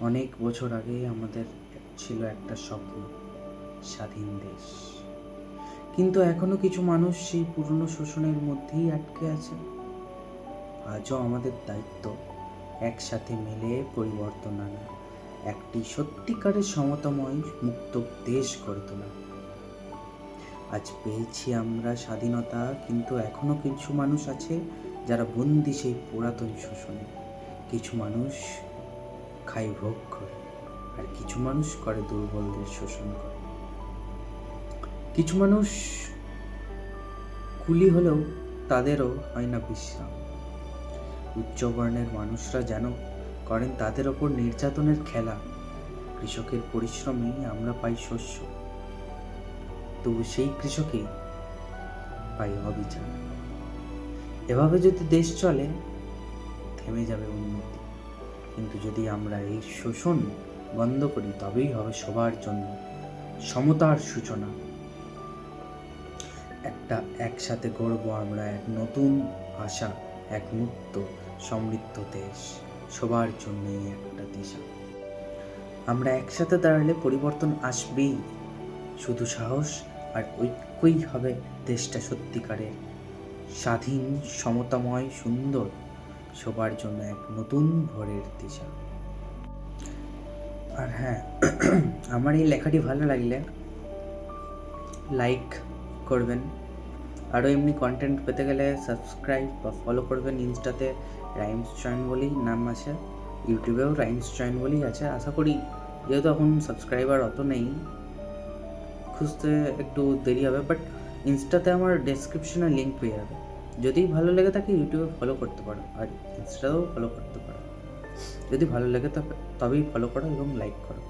অনেক বছর আগে আমাদের ছিল একটা স্বপ্ন, স্বাধীন দেশ। কিন্তু এখনো কিছু মানুষ সেই পুরনো শোষণের মধ্যেই আটকে আছে। আজও আমাদের দায়িত্ব একসাথে মিলে পরিবর্তন আনা, একটি সত্যিকারের সমতাময় মুক্ত দেশ গড়ে তোলা। আজ পেয়েছি আমরা স্বাধীনতা, কিন্তু এখনো কিছু মানুষ আছে যারা বন্দি সেই পুরাতন শোষণে। কিছু মানুষ খাই ভোগ করে, আর কিছু মানুষ করে দুর্বলদের শোষণ করে। কিছু মানুষ কুলি হলেও তাদেরও হয় না বিশ্রাম। উচ্চবর্ণের মানুষরা যেন করেন তাদের ওপর নির্যাতনের খেলা। কৃষকের পরিশ্রমেই আমরা পাই শস্য, তবু সেই কৃষকই পাই অবিচার। এভাবে যদি দেশ চলে, থেমে যাবে উন্নতি। কিন্তু যদি আমরা এই শোষণ বন্ধ করি, তবেই হবে সবার জন্য সমতার সূচনা। একসাথে গড়ব আমরা এক নতুন আশা, এক মুক্ত সমৃদ্ধ দেশ, সবার জন্যই একটা দিশা। আমরা একসাথে দাঁড়ালে পরিবর্তন আসবেই। শুধু সাহস আর ঐক্যই হবে দেশটা সত্যিকারের স্বাধীন, সমতাময়, সুন্দর, সবার জন্য এক নতুন ভোরের দিশা। আর হ্যাঁ, আমার এই লেখাটি ভালো লাগলে লাইক করবেন। আরও এমনি কন্টেন্ট পেতে গেলে সাবস্ক্রাইব বা ফলো করবেন। ইনস্টাতে রাইমস জয়েন বলেই নাম আছে, ইউটিউবেও রাইমস জয়েন বলেই আছে। আশা করি, যেহেতু এখন সাবস্ক্রাইবার অত নেই, খুঁজতে একটু দেরি হবে, বাট ইনস্টাতে আমার ডেসক্রিপশনে লিঙ্ক পেয়ে যাবে। যদি ভালো লেগে থাকে ইউটিউবে ফলো করতে পারো, আর ইনস্টাতেও ফলো করতে পারো। যদি ভালো লাগে তবেই ফলো করো এবং লাইক করো।